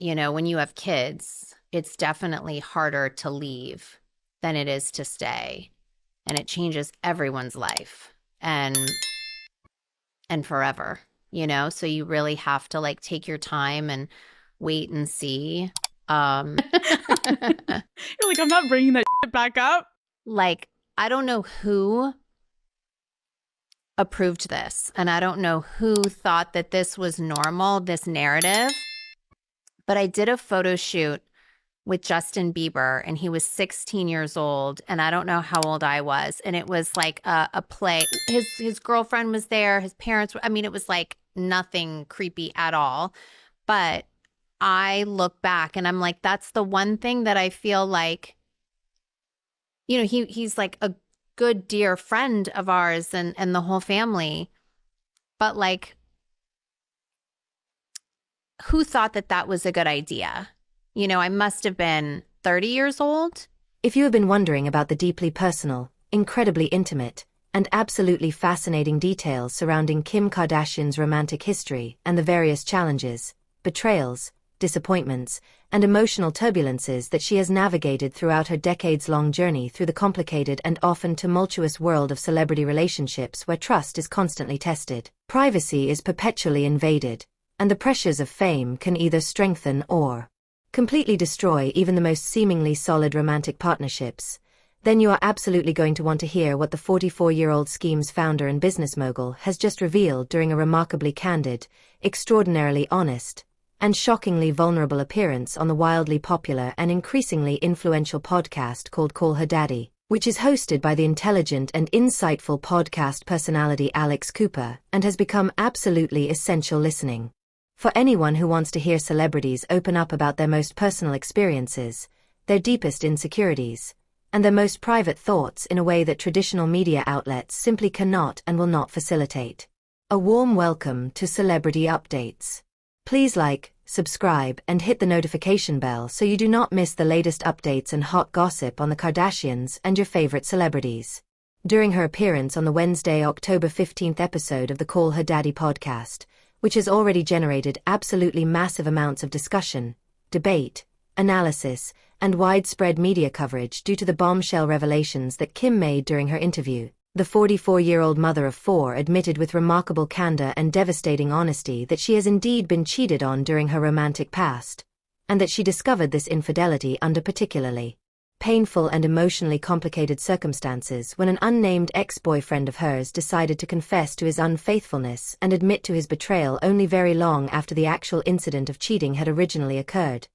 when you have kids, it's definitely harder to leave than it is to stay. And it changes everyone's life and forever, So you really have to like take your time and wait and see. You're like, I'm not bringing that shit back up. Like, I don't know who approved this, and I don't know who thought that this was normal, this narrative, but I did a photo shoot with Justin Bieber, and he was 16 years old, and I don't know how old I was, and it was like a play. His girlfriend was there, his parents were, it was like nothing creepy at all, but I look back and I'm like, that's the one thing that I feel like, he's like a good, dear friend of ours and the whole family. But like, who thought that that was a good idea? I must have been 30 years old. If you have been wondering about the deeply personal, incredibly intimate, and absolutely fascinating details surrounding Kim Kardashian's romantic history and the various challenges, betrayals, disappointments, and emotional turbulences that she has navigated throughout her decades-long journey through the complicated and often tumultuous world of celebrity relationships where trust is constantly tested, privacy is perpetually invaded, and the pressures of fame can either strengthen or completely destroy even the most seemingly solid romantic partnerships, then you are absolutely going to want to hear what the 44-year-old SKIMS founder and business mogul has just revealed during a remarkably candid, extraordinarily honest, and shockingly vulnerable appearance on the wildly popular and increasingly influential podcast called Call Her Daddy, which is hosted by the intelligent and insightful podcast personality Alex Cooper and has become absolutely essential listening for anyone who wants to hear celebrities open up about their most personal experiences, their deepest insecurities, and their most private thoughts in a way that traditional media outlets simply cannot and will not facilitate. A warm welcome to Celebrity Updates. Please like, subscribe, and hit the notification bell so you do not miss the latest updates and hot gossip on the Kardashians and your favorite celebrities. During her appearance on the Wednesday, October 15th episode of the Call Her Daddy podcast, which has already generated absolutely massive amounts of discussion, debate, analysis, and widespread media coverage due to the bombshell revelations that Kim made during her interview, the 44-year-old mother of four admitted with remarkable candor and devastating honesty that she has indeed been cheated on during her romantic past, and that she discovered this infidelity under particularly painful and emotionally complicated circumstances when an unnamed ex-boyfriend of hers decided to confess to his unfaithfulness and admit to his betrayal only very long after the actual incident of cheating had originally occurred,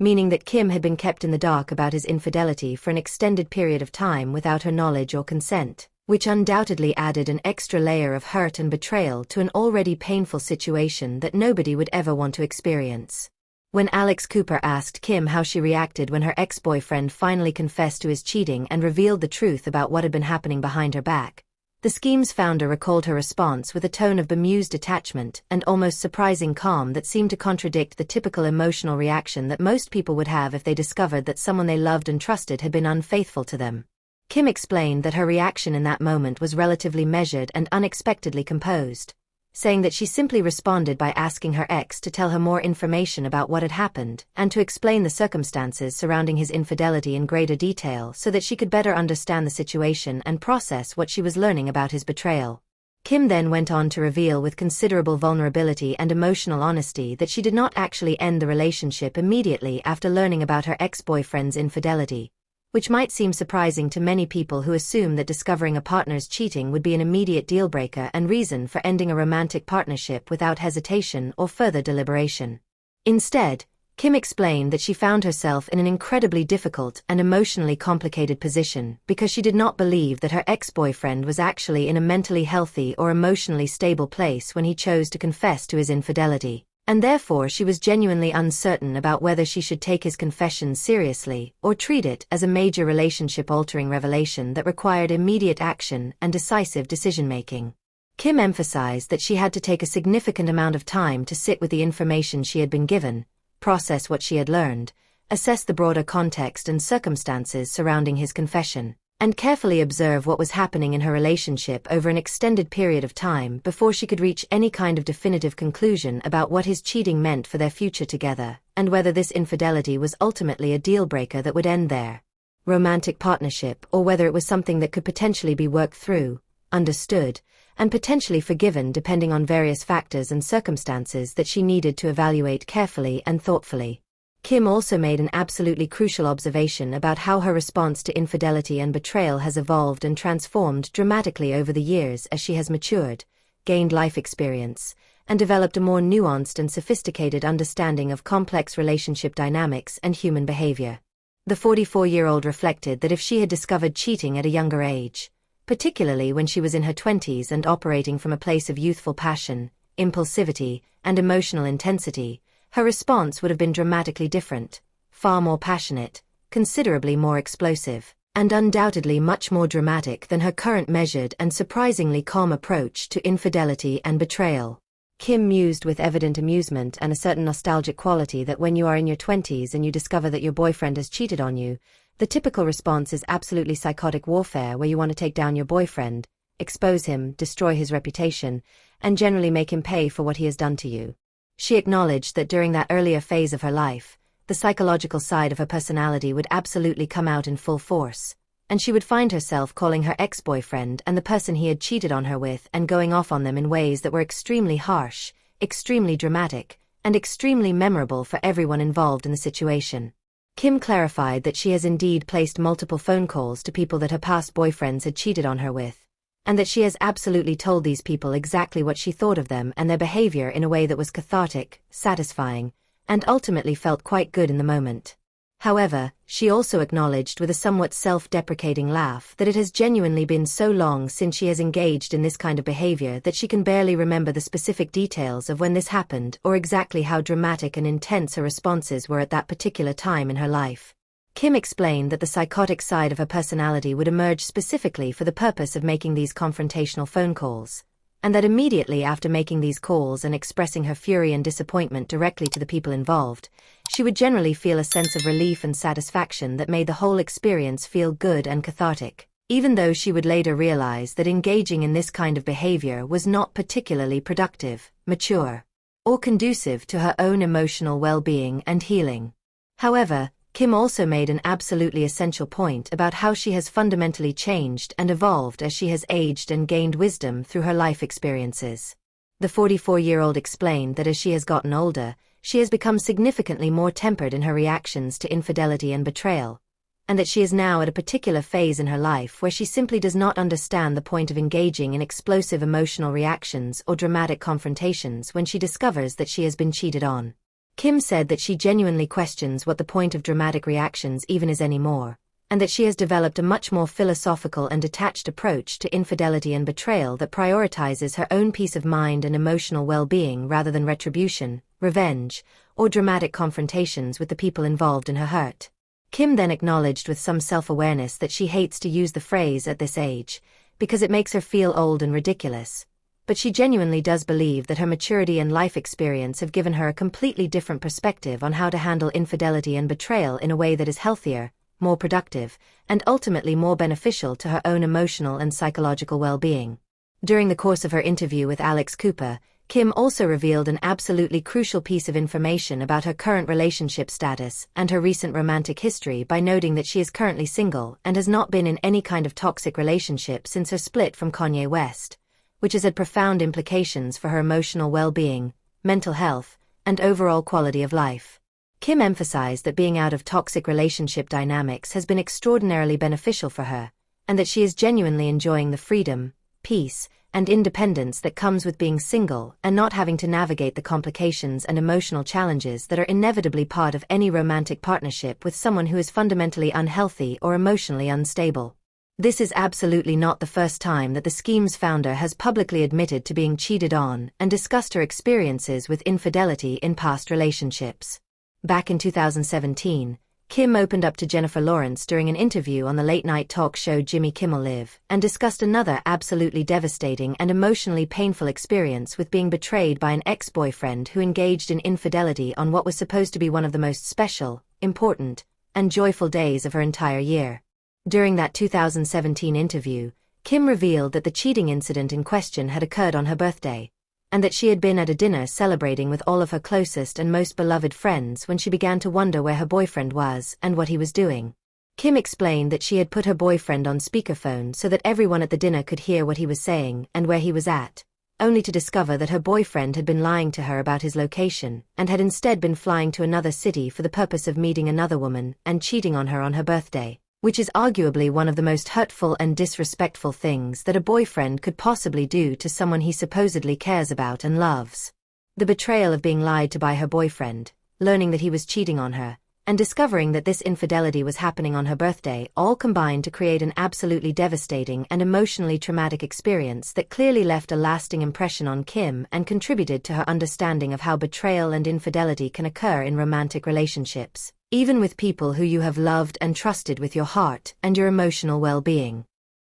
meaning that Kim had been kept in the dark about his infidelity for an extended period of time without her knowledge or consent, which undoubtedly added an extra layer of hurt and betrayal to an already painful situation that nobody would ever want to experience. When Alex Cooper asked Kim how she reacted when her ex-boyfriend finally confessed to his cheating and revealed the truth about what had been happening behind her back, the SKIMS founder recalled her response with a tone of bemused detachment and almost surprising calm that seemed to contradict the typical emotional reaction that most people would have if they discovered that someone they loved and trusted had been unfaithful to them. Kim explained that her reaction in that moment was relatively measured and unexpectedly composed, saying that she simply responded by asking her ex to tell her more information about what had happened and to explain the circumstances surrounding his infidelity in greater detail so that she could better understand the situation and process what she was learning about his betrayal. Kim then went on to reveal with considerable vulnerability and emotional honesty that she did not actually end the relationship immediately after learning about her ex-boyfriend's infidelity, which might seem surprising to many people who assume that discovering a partner's cheating would be an immediate deal-breaker and reason for ending a romantic partnership without hesitation or further deliberation. Instead, Kim explained that she found herself in an incredibly difficult and emotionally complicated position because she did not believe that her ex-boyfriend was actually in a mentally healthy or emotionally stable place when he chose to confess to his infidelity, and therefore she was genuinely uncertain about whether she should take his confession seriously or treat it as a major relationship-altering revelation that required immediate action and decisive decision-making. Kim emphasized that she had to take a significant amount of time to sit with the information she had been given, process what she had learned, assess the broader context and circumstances surrounding his confession, and carefully observe what was happening in her relationship over an extended period of time before she could reach any kind of definitive conclusion about what his cheating meant for their future together, and whether this infidelity was ultimately a deal-breaker that would end their romantic partnership, or whether it was something that could potentially be worked through, understood, and potentially forgiven depending on various factors and circumstances that she needed to evaluate carefully and thoughtfully. Kim also made an absolutely crucial observation about how her response to infidelity and betrayal has evolved and transformed dramatically over the years as she has matured, gained life experience, and developed a more nuanced and sophisticated understanding of complex relationship dynamics and human behavior. The 44-year-old reflected that if she had discovered cheating at a younger age, particularly when she was in her 20s and operating from a place of youthful passion, impulsivity, and emotional intensity, her response would have been dramatically different, far more passionate, considerably more explosive, and undoubtedly much more dramatic than her current measured and surprisingly calm approach to infidelity and betrayal. Kim mused with evident amusement and a certain nostalgic quality that when you are in your 20s and you discover that your boyfriend has cheated on you, the typical response is absolutely psychotic warfare, where you want to take down your boyfriend, expose him, destroy his reputation, and generally make him pay for what he has done to you. She acknowledged that during that earlier phase of her life, the psychological side of her personality would absolutely come out in full force, and she would find herself calling her ex-boyfriend and the person he had cheated on her with and going off on them in ways that were extremely harsh, extremely dramatic, and extremely memorable for everyone involved in the situation. Kim clarified that she has indeed placed multiple phone calls to people that her past boyfriends had cheated on her with, and that she has absolutely told these people exactly what she thought of them and their behavior in a way that was cathartic, satisfying, and ultimately felt quite good in the moment. However, she also acknowledged with a somewhat self-deprecating laugh that it has genuinely been so long since she has engaged in this kind of behavior that she can barely remember the specific details of when this happened or exactly how dramatic and intense her responses were at that particular time in her life. Kim explained that the psychotic side of her personality would emerge specifically for the purpose of making these confrontational phone calls, and that immediately after making these calls and expressing her fury and disappointment directly to the people involved, she would generally feel a sense of relief and satisfaction that made the whole experience feel good and cathartic, even though she would later realize that engaging in this kind of behavior was not particularly productive, mature, or conducive to her own emotional well-being and healing. However, Kim also made an absolutely essential point about how she has fundamentally changed and evolved as she has aged and gained wisdom through her life experiences. The 44-year-old explained that as she has gotten older, she has become significantly more tempered in her reactions to infidelity and betrayal, and that she is now at a particular phase in her life where she simply does not understand the point of engaging in explosive emotional reactions or dramatic confrontations when she discovers that she has been cheated on. Kim said that she genuinely questions what the point of dramatic reactions even is anymore, and that she has developed a much more philosophical and detached approach to infidelity and betrayal that prioritizes her own peace of mind and emotional well-being rather than retribution, revenge, or dramatic confrontations with the people involved in her hurt. Kim then acknowledged with some self-awareness that she hates to use the phrase "at this age" because it makes her feel old and ridiculous, but she genuinely does believe that her maturity and life experience have given her a completely different perspective on how to handle infidelity and betrayal in a way that is healthier, more productive, and ultimately more beneficial to her own emotional and psychological well-being. During the course of her interview with Alex Cooper, Kim also revealed an absolutely crucial piece of information about her current relationship status and her recent romantic history by noting that she is currently single and has not been in any kind of toxic relationship since her split from Kanye West, which has had profound implications for her emotional well-being, mental health, and overall quality of life. Kim emphasized that being out of toxic relationship dynamics has been extraordinarily beneficial for her, and that she is genuinely enjoying the freedom, peace, and independence that comes with being single and not having to navigate the complications and emotional challenges that are inevitably part of any romantic partnership with someone who is fundamentally unhealthy or emotionally unstable. This is absolutely not the first time that the SKIMS founder has publicly admitted to being cheated on and discussed her experiences with infidelity in past relationships. Back in 2017, Kim opened up to Jennifer Lawrence during an interview on the late-night talk show Jimmy Kimmel Live and discussed another absolutely devastating and emotionally painful experience with being betrayed by an ex-boyfriend who engaged in infidelity on what was supposed to be one of the most special, important, and joyful days of her entire year. During that 2017 interview, Kim revealed that the cheating incident in question had occurred on her birthday, and that she had been at a dinner celebrating with all of her closest and most beloved friends when she began to wonder where her boyfriend was and what he was doing. Kim explained that she had put her boyfriend on speakerphone so that everyone at the dinner could hear what he was saying and where he was at, only to discover that her boyfriend had been lying to her about his location and had instead been flying to another city for the purpose of meeting another woman and cheating on her birthday, which is arguably one of the most hurtful and disrespectful things that a boyfriend could possibly do to someone he supposedly cares about and loves. The betrayal of being lied to by her boyfriend, learning that he was cheating on her, and discovering that this infidelity was happening on her birthday all combined to create an absolutely devastating and emotionally traumatic experience that clearly left a lasting impression on Kim and contributed to her understanding of how betrayal and infidelity can occur in romantic relationships, even with people who you have loved and trusted with your heart and your emotional well-being.